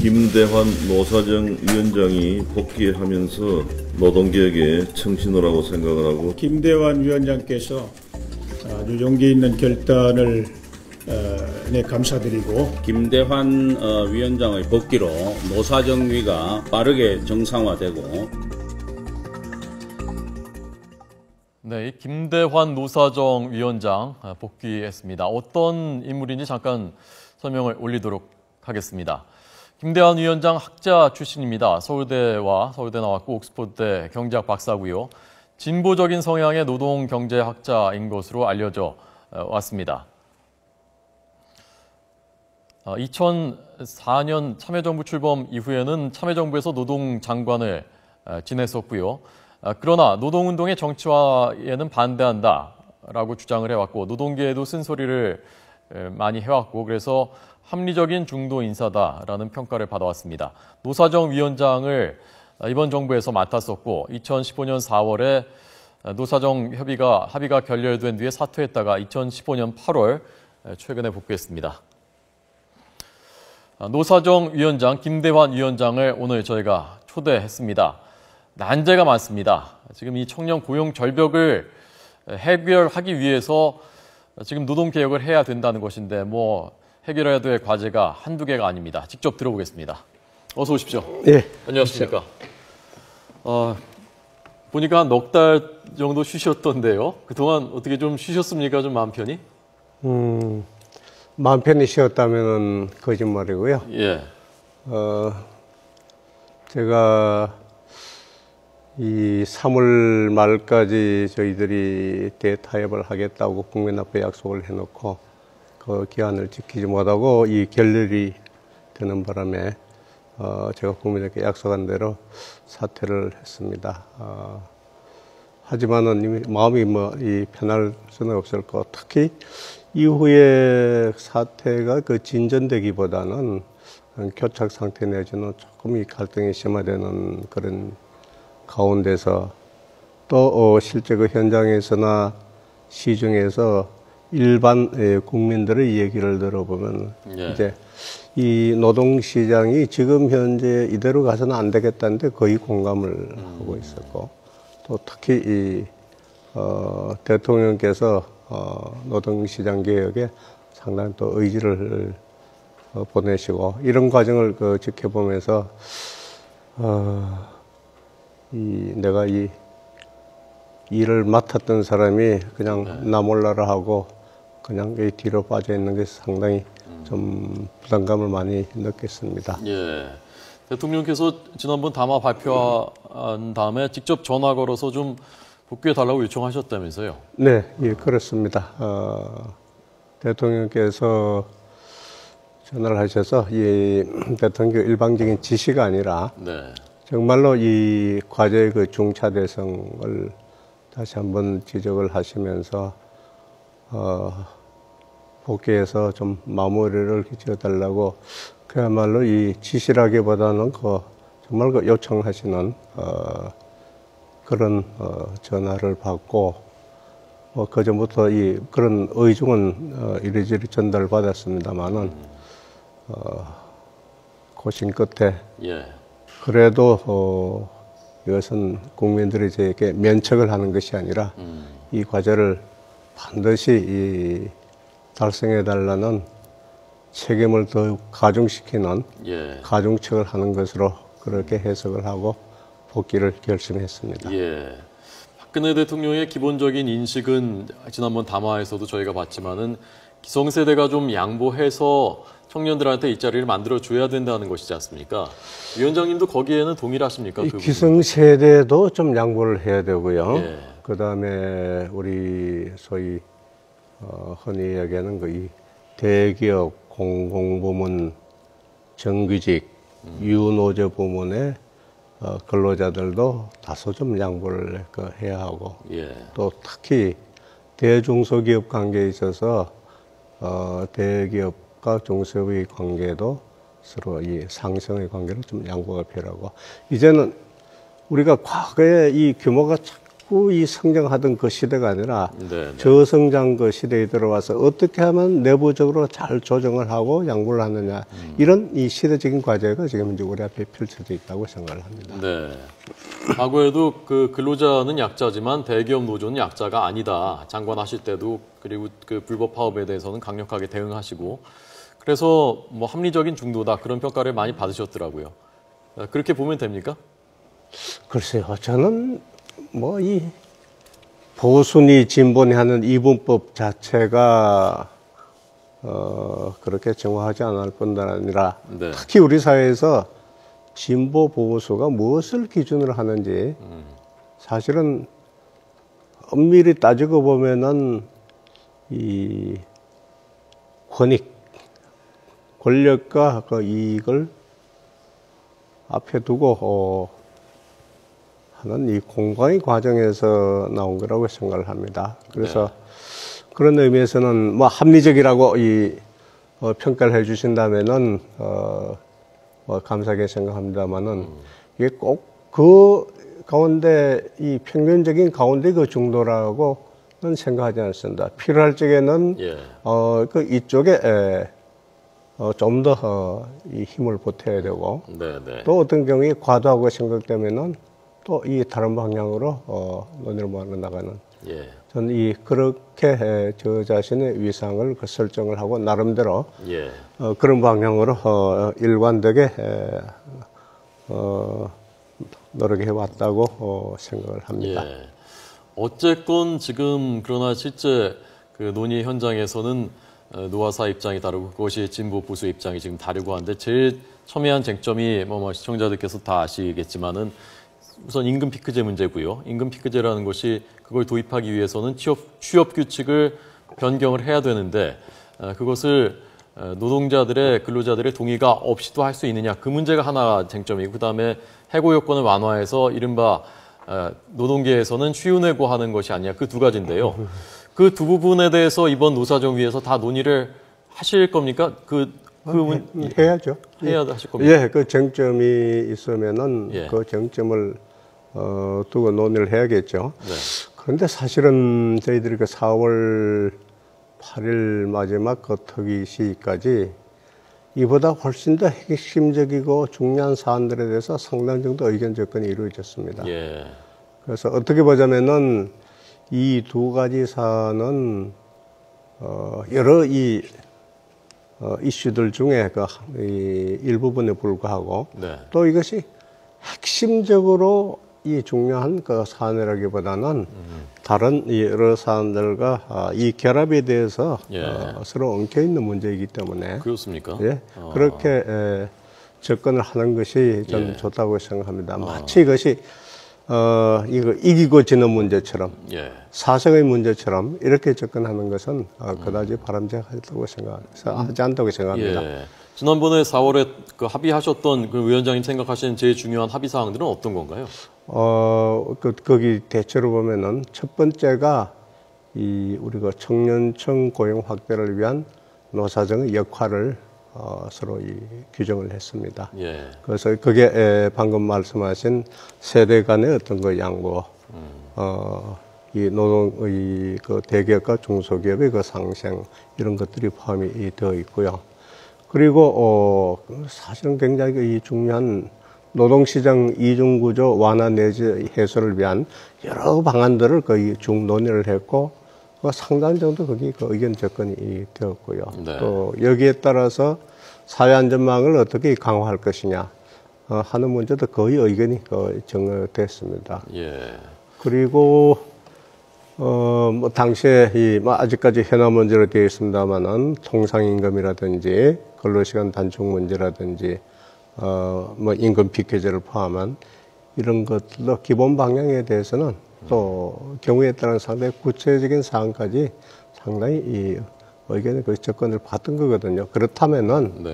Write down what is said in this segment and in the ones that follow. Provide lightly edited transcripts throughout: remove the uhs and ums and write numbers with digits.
김대환 노사정 위원장이 복귀하면서 노동개혁에 청신호라고 생각을 하고, 김대환 위원장께서 아주 용기 있는 결단을 감사드리고, 김대환 위원장의 복귀로 노사정위가 빠르게 정상화되고. 네, 김대환 노사정 위원장 복귀했습니다. 어떤 인물인지 잠깐 설명을 올리도록 하겠습니다. 김대환 위원장 학자 출신입니다. 서울대 나왔고 옥스퍼드대 경제학 박사고요. 진보적인 성향의 노동경제학자인 것으로 알려져 왔습니다. 2004년 참여정부 출범 이후에는 참여정부에서 노동장관을 지냈었고요. 그러나 노동운동의 정치화에는 반대한다라고 주장을 해왔고, 노동계에도 쓴소리를 많이 해왔고, 그래서 합리적인 중도 인사다라는 평가를 받아왔습니다. 노사정 위원장을 이번 정부에서 맡았었고, 2015년 4월에 노사정 합의가 결렬된 뒤에 사퇴했다가 2015년 8월 최근에 복귀했습니다. 노사정 위원장 김대환 위원장을 오늘 저희가 초대했습니다. 난제가 많습니다. 지금 이 청년 고용 절벽을 해결하기 위해서 지금 노동개혁을 해야 된다는 것인데, 해결해야 될 과제가 한두 개가 아닙니다. 직접 들어보겠습니다. 어서 오십시오. 네. 안녕하십니까. 보니까 한 넉 달 정도 쉬셨던데요. 그동안 어떻게 좀 쉬셨습니까? 좀 마음 편히? 마음 편히 쉬었다면 거짓말이고요. 예. 제가 이 3월 말까지 저희들이 대타협을 하겠다고 국민 앞에 약속을 해놓고 그 기한을 지키지 못하고 이 결렬이 되는 바람에 제가 국민에게 약속한 대로 사퇴를 했습니다. 하지만은 이미 마음이 편할 수는 없을 것. 특히 이후에 사태가 진전되기보다는 교착 상태 내지는 조금 이 갈등이 심화되는 그런 가운데서 또 실제 그 현장에서나 시중에서 일반 국민들의 얘기를 들어보면 이제 이 노동시장이 지금 현재 이대로 가서는 안 되겠다는데 거의 공감을 하고 있었고, 또 특히 이 대통령께서 노동시장 개혁에 상당히 또 의지를 보내시고, 이런 과정을 지켜보면서 내가 이 일을 맡았던 사람이 그냥 나 몰라라 하고 그냥 뒤로 빠져 있는 게 상당히 좀 부담감을 많이 느꼈습니다. 예. 대통령께서 지난번 담화 발표한 다음에 직접 전화 걸어서 좀 복귀해 달라고 요청하셨다면서요? 네, 예, 그렇습니다. 대통령께서 전화를 하셔서 이 대통령 일방적인 지시가 아니라 정말로 이 과제의 그 중차대성을 다시 한번 지적을 하시면서 복귀해서 좀 마무리를 지어달라고, 그야말로 이 지시라기보다는 정말 요청하시는 그런 전화를 받고, 그 전부터 그런 의중은 이리저리 전달받았습니다만은 고심 끝에 그래도 이것은 국민들이 저에게 면책을 하는 것이 아니라 이 과제를 반드시 달성해달라는 책임을 더욱 가중시키는 가중책을 하는 것으로 그렇게 해석을 하고 복귀를 결심했습니다. 예. 박근혜 대통령의 기본적인 인식은 지난번 담화에서도 저희가 봤지만은 기성세대가 좀 양보해서 청년들한테 일자리를 만들어줘야 된다는 것이지 않습니까? 위원장님도 거기에는 동일하십니까? 그 기성세대도 좀 양보를 해야 되고요. 그 다음에 우리 소위 흔히 이야기하는 이 대기업, 공공부문, 정규직, 유노조 부문의 근로자들도 다소 좀 양보를 해야 하고, 또 특히 대중소기업 관계에 있어서 대기업과 중소기업의 관계도 서로 이 상생의 관계를 좀 양보가 필요하고, 이제는 우리가 과거에 이 규모가 자꾸 이 성장하던 그 시대가 아니라 네. 저성장 그 시대에 들어와서 어떻게 하면 내부적으로 잘 조정을 하고 양보를 하느냐 이런 이 시대적인 과제가 지금 이제 우리 앞에 펼쳐져 있다고 생각을 합니다. 네. 과거에도 그 근로자는 약자지만 대기업 노조는 약자가 아니다. 장관하실 때도 그리고 그 불법 파업에 대해서는 강력하게 대응하시고 그래서 뭐 합리적인 중도다 그런 평가를 많이 받으셨더라고요. 그렇게 보면 됩니까? 글쎄요, 저는 뭐 이 보수니 진보니 하는 이분법 자체가 그렇게 정화하지 않을 뿐만 아니라 네. 특히 우리 사회에서 진보 보수가 무엇을 기준으로 하는지 사실은 엄밀히 따지고 보면은 이 권력과 그 이익을 앞에 두고 하는 이 공방의 과정에서 나온 거라고 생각을 합니다. 그래서 그런 의미에서는 뭐 합리적이라고 평가를 해주신다면은 감사하게 생각합니다만은 이게 꼭 그 가운데 이 평균적인 가운데 그 중도라고는 생각하지 않습니다. 필요할 적에는 그 이쪽에 좀 더 이 힘을 보태야 되고 또 어떤 경우에 과도하고 생각되면은 또 이 다른 방향으로 논의를 모아 나가는 저는 그렇게 저 자신의 위상을 설정을 하고 나름대로 그런 방향으로 일관되게 노력해 왔다고 생각을 합니다. 어쨌건 지금 그러나 실제 그 논의 현장에서는 노아사 입장이 다르고 그것이 진보 보수 입장이 지금 다르고 하는데 제일 첨예한 쟁점이 뭐 시청자들께서 다 아시겠지만은 우선 임금 피크제 문제고요. 임금 피크제라는 것이 그걸 도입하기 위해서는 취업 규칙을 변경을 해야 되는데 그것을 노동자들의 근로자들의 동의가 없이도 할 수 있느냐 그 문제가 하나 쟁점이고 그다음에 해고 요건을 완화해서 이른바 노동계에서는 쉬운해고하는 것이 아니냐 그 두 가지인데요. 그 두 부분에 대해서 이번 노사정위에서 다 논의를 하실 겁니까? 해야죠. 해야 하실 겁니까? 그 쟁점이 있으면은 그 쟁점을 두고 논의를 해야겠죠. 그런데 사실은 저희들이 그 4월 8일 마지막 그 특위 시기까지 이보다 훨씬 더 핵심적이고 중요한 사안들에 대해서 상당 정도 의견 접근이 이루어졌습니다. 그래서 어떻게 보자면은 이 두 가지 사안은 여러 이슈들 중에 일부분에 불과하고 또 이것이 핵심적으로 이 중요한 그 사안이라기보다는 다른 여러 사안들과 이 결합에 대해서 서로 엉켜 있는 문제이기 때문에 그렇습니까? 그렇게 접근을 하는 것이 저는 좋다고 생각합니다. 마치 이것이 이거 이기고 지는 문제처럼 사생의 문제처럼 이렇게 접근하는 것은 그다지 바람직하다고 하지 않다고 생각합니다. 지난번에 4월에 그 합의하셨던 그 위원장님 생각하시는 제일 중요한 합의 사항들은 어떤 건가요? 거기 대체로 보면은 첫 번째가 우리가 청년층 고용 확대를 위한 노사정의 역할을 서로 규정을 했습니다. 그래서 그게 방금 말씀하신 세대 간의 어떤 그 양보, 이 노동의 그 대기업과 중소기업의 그 상생 이런 것들이 포함이 되어 있고요. 그리고 사실은 굉장히 중요한 노동시장 이중구조 완화 내지 해소를 위한 여러 방안들을 거의 중 논의를 했고 상당 정도 거기 그 의견 접근이 되었고요. 또 여기에 따라서 사회안전망을 어떻게 강화할 것이냐 하는 문제도 거의 의견이 정리됐습니다. 그리고 뭐 당시에 아직까지 현안 문제로 되어 있습니다만은 통상임금이라든지 근로시간 단축 문제라든지 뭐 임금 피크제를 포함한 이런 것들도 기본 방향에 대해서는 또 경우에 따른 상당히 구체적인 사항까지 상당히 의견의 그 접근을 받은 거거든요. 그렇다면은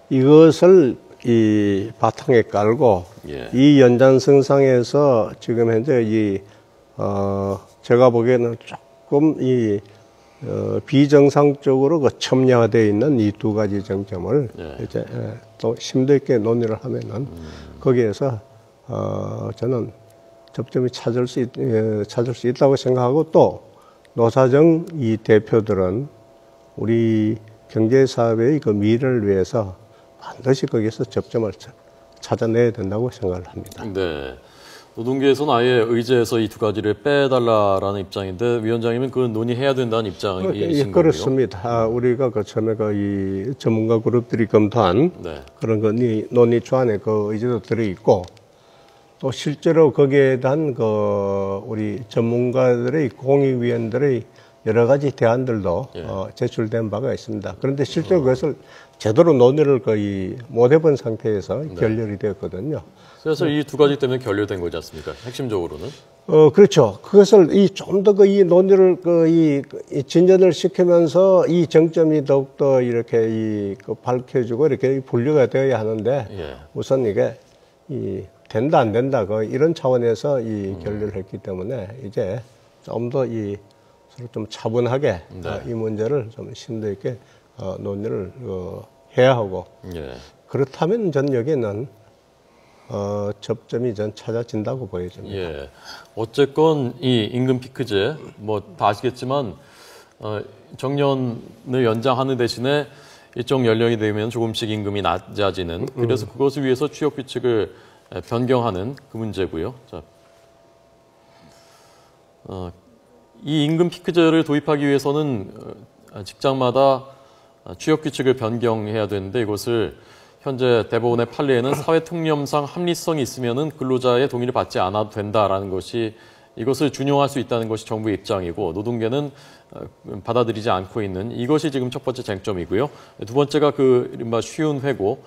이것을 이 바탕에 깔고 이 연장선상에서 지금 현재 제가 보기에는 조금 비정상적으로 그 첨예화되어 있는 이 두 가지 쟁점을 이제 또 심도 있게 논의를 하면은 거기에서 저는 접점이 찾을 수 있다고 생각하고 또 노사정 이 대표들은 우리 경제사회의 그 미래를 위해서 반드시 거기서 접점을 찾아내야 된다고 생각을 합니다. 네. 노동계에서는 아예 의제에서 이 두 가지를 빼달라라는 입장인데 위원장님은 그 논의해야 된다는 입장이신 거고요. 그렇습니다. 우리가 그 처음에 이 전문가 그룹들이 검토한 네. 그런 거 논의 초안에 그 의제도 들어있고 또 실제로 거기에 대한 우리 전문가들의 공익위원들의 여러 가지 대안들도 제출된 바가 있습니다. 그런데 실제로 그것을 제대로 논의를 거의 못 해본 상태에서 결렬이 되었거든요. 그래서 이 두 가지 때문에 결렬된 거지 않습니까? 핵심적으로는. 그렇죠. 그것을 좀 더 이 논의를 이 진전을 시키면서 이 정점이 더욱더 이렇게 밝혀지고 이렇게 분류가 되어야 하는데 우선 이게 된다 안 된다 이런 차원에서 결렬을 했기 때문에 이제 좀 더 서로 좀 차분하게 이 문제를 좀 심도 있게 논의를 해야 하고 그렇다면 전 여기는 접점이 전 찾아진다고 보여집니다. 예. 어쨌건 이 임금 피크제 뭐 다 아시겠지만 정년을 연장하는 대신에 일정 연령이 되면 조금씩 임금이 낮아지는 그래서 그것을 위해서 취업 규칙을 변경하는 그 문제고요. 자, 이 임금 피크제를 도입하기 위해서는 직장마다 취업 규칙을 변경해야 되는데 이것을 현재 대법원의 판례에는 사회통념상 합리성이 있으면은 근로자의 동의를 받지 않아도 된다라는 것이 이것을 준용할 수 있다는 것이 정부의 입장이고 노동계는 받아들이지 않고 있는 이것이 지금 첫 번째 쟁점이고요. 두 번째가 그 이른바 쉬운 해고.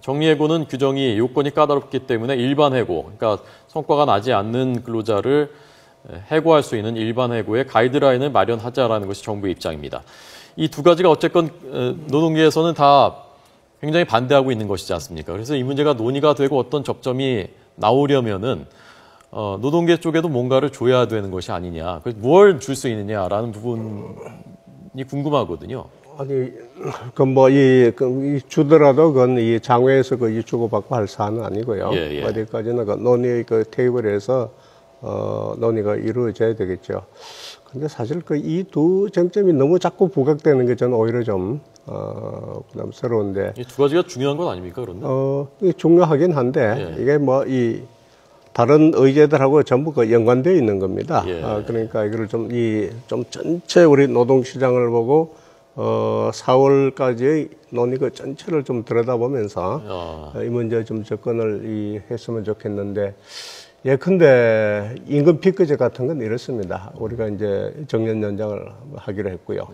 정리해고는 규정이 요건이 까다롭기 때문에 일반 해고, 그러니까 성과가 나지 않는 근로자를 해고할 수 있는 일반 해고의 가이드라인을 마련하자라는 것이 정부의 입장입니다. 이 두 가지가 어쨌건 노동계에서는 다 굉장히 반대하고 있는 것이지 않습니까? 그래서 이 문제가 논의가 되고 어떤 접점이 나오려면은 노동계 쪽에도 뭔가를 줘야 되는 것이 아니냐, 뭘 줄 수 있느냐라는 부분이 궁금하거든요. 아니, 주더라도 그건 이 장외에서 주고받고 할 사안은 아니고요. 어디까지나 논의의 테이블에서 논의가 이루어져야 되겠죠. 근데 사실 이 두 쟁점이 너무 자꾸 부각되는 게 저는 오히려 좀 부담스러운데. 이 두 가지가 중요한 건 아닙니까, 그런데? 중요하긴 한데 이게 다른 의제들하고 전부 연관되어 있는 겁니다. 그러니까 이거를 좀 전체 우리 노동시장을 보고 4월까지의 논의 전체를 좀 들여다보면서 이 문제에 좀 접근을 했으면 좋겠는데 예컨대 임금 피크제 같은 건 이렇습니다. 우리가 이제 정년 연장을 하기로 했고요.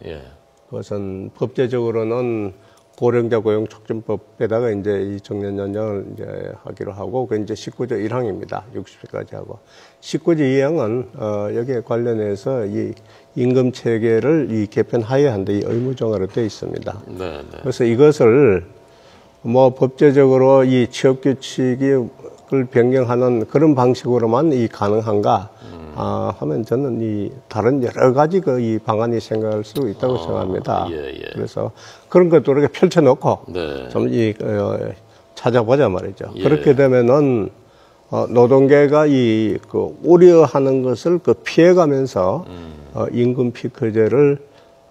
그것은 법제적으로는 고령자 고용 촉진법에다가 이제 이 정년 연장을 이제 하기로 하고 그 이제 19조 1항입니다. 60세까지 하고 19조 2항은 여기에 관련해서 이 임금 체계를 개편하여야 한다 이 의무정으로 되어 있습니다. 그래서 이것을 법제적으로 이 취업 규칙을 변경하는 그런 방식으로만 가능한가 하면 저는 다른 여러 가지 이 방안이 생각할 수 있다고 생각합니다. 그래서 그런 것도 이렇게 펼쳐놓고 좀 찾아보자 말이죠. 그렇게 되면은 노동계가 우려하는 것을 피해가면서 임금 피크제를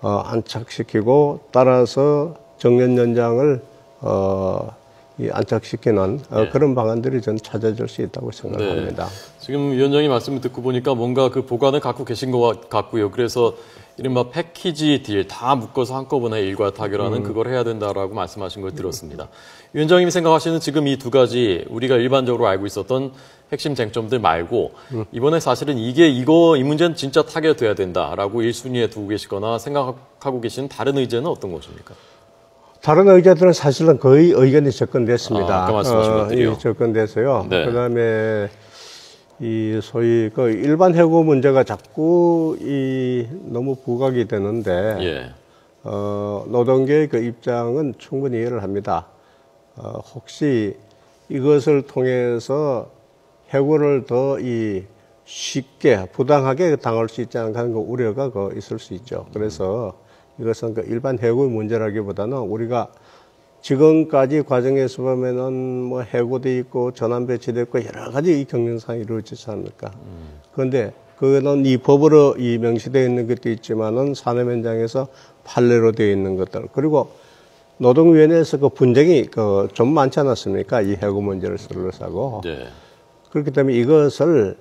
안착시키고 따라서 정년 연장을 안착시키는 그런 방안들이 전 찾아질 수 있다고 생각합니다. 지금 위원장님 말씀을 듣고 보니까 뭔가 그 보관을 갖고 계신 것 같고요. 그래서 이른바 패키지 딜 다 묶어서 한꺼번에 일괄 타결하는 그걸 해야 된다라고 말씀하신 걸 들었습니다. 위원장님이 생각하시는 지금 이 두 가지 우리가 일반적으로 알고 있었던 핵심 쟁점들 말고 이번에 사실은 이 문제는 진짜 타결돼야 된다라고 1순위에 두고 계시거나 생각하고 계시는 다른 의제는 어떤 것입니까? 다른 의제들은 사실은 거의 의견이 접근됐습니다. 아까 말씀하신 것들이요? 접근돼서요. 그다음에 소위 일반 해고 문제가 자꾸 너무 부각이 되는데 노동계의 입장은 충분히 이해를 합니다. 혹시 이것을 통해서 해고를 더 쉽게 부당하게 당할 수 있지 않을까 하는 우려가 있을 수 있죠. 그래서 이것은 일반 해고의 문제라기보다는 우리가 지금까지 과정에서 보면은 뭐 해고돼 있고 전환 배치돼 있고 여러 가지 이 경영상이 이루어지지 않습니까? 그런데 그거는 이 법으로 이 명시되어 있는 것도 있지만은 산업 현장에서 판례로 되어 있는 것들 그리고 노동위원회에서 그 분쟁이 좀 많지 않았습니까? 이 해고 문제를 둘러싸고 네. 그렇기 때문에 이것을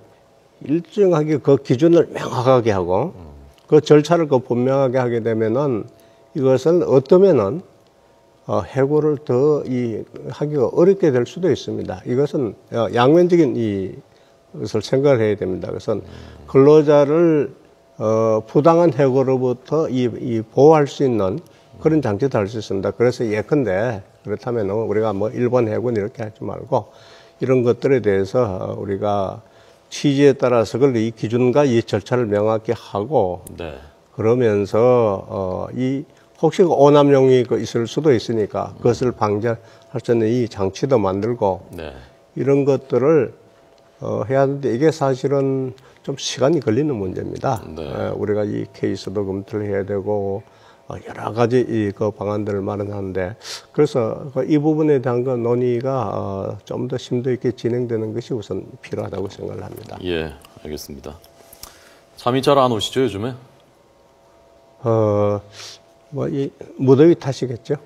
일정하게 그 기준을 명확하게 하고 그 절차를 그 분명하게 하게 되면은 이것은 어떠면은 해고를 더 하기가 어렵게 될 수도 있습니다. 이것은 양면적인 것을 생각을 해야 됩니다. 그래서 근로자를 부당한 해고로부터 보호할 수 있는 그런 장치도 할 수 있습니다. 그래서 예컨대 그렇다면 우리가 뭐 일본 해고는 이렇게 하지 말고 이런 것들에 대해서 우리가 취지에 따라서 이 기준과 이 절차를 명확히 하고 네. 그러면서 혹시 오남용이 있을 수도 있으니까 그것을 방지할 수 있는 이 장치도 만들고 네. 이런 것들을 해야 하는데 이게 사실은 좀 시간이 걸리는 문제입니다. 네. 우리가 이 케이스도 검토를 해야 되고 여러 가지 그 방안들을 마련하는데 그래서 이 부분에 대한 그 논의가 좀 더 심도 있게 진행되는 것이 우선 필요하다고 생각을 합니다. 예, 알겠습니다. 잠이 잘 안 오시죠, 요즘에? 이 무더위 탓이겠죠?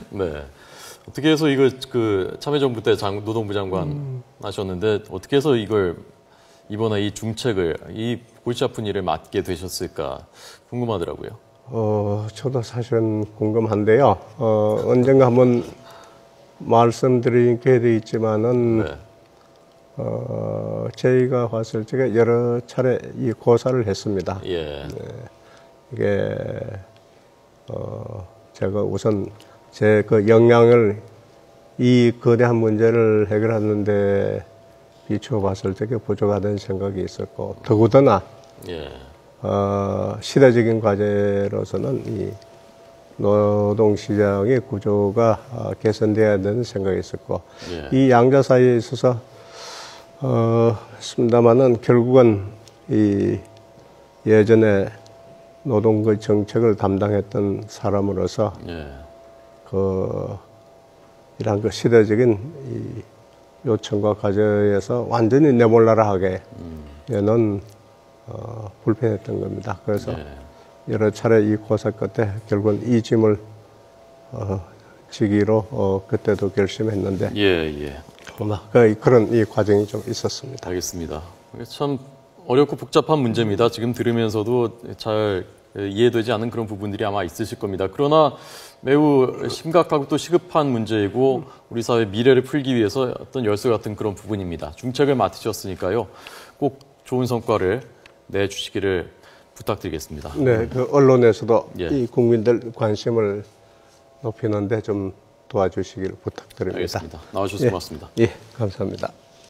네. 어떻게 해서 이걸 참여정부 때 노동부 장관 하셨는데 어떻게 해서 이걸 이번에 이 중책을 이 골치 아픈 일을 맡게 되셨을까 궁금하더라고요. 저도 사실은 궁금한데요. 언젠가 한번 말씀드리게 돼 있지만은 네. 저희가 봤을 때 여러 차례 이 고사를 했습니다. 예. 이게 제가 우선 제 그 역량을 이 거대한 문제를 해결하는데 비추어 봤을 때 부족하다는 생각이 있었고 더구나 예. 시대적인 과제로서는 이 노동시장의 구조가 개선돼야 되는 생각이 있었고 예. 이 양자 사이에 있어서 있습니다만은 결국은 이 예전에 노동 그 정책을 담당했던 사람으로서 예. 이러한 그 시대적인 이 요청과 과제에서 완전히 내몰라라 하게 얘는 불편했던 겁니다. 그래서 예. 여러 차례 이 고사 끝에 결국은 이 짐을 지기로 그때도 결심했는데 예. 그런 이 과정이 좀 있었습니다. 알겠습니다. 참 어렵고 복잡한 문제입니다. 지금 들으면서도 잘 이해되지 않는 그런 부분들이 아마 있으실 겁니다. 그러나 매우 심각하고 또 시급한 문제이고 우리 사회 미래를 풀기 위해서 어떤 열쇠 같은 그런 부분입니다. 중책을 맡으셨으니까요. 꼭 좋은 성과를 내주시기를 부탁드리겠습니다. 네, 그 언론에서도 예. 이 국민들 관심을 높이는데 좀 도와주시길 부탁드립니다. 알겠습니다. 나와주셔서 고맙습니다. 예, 감사합니다.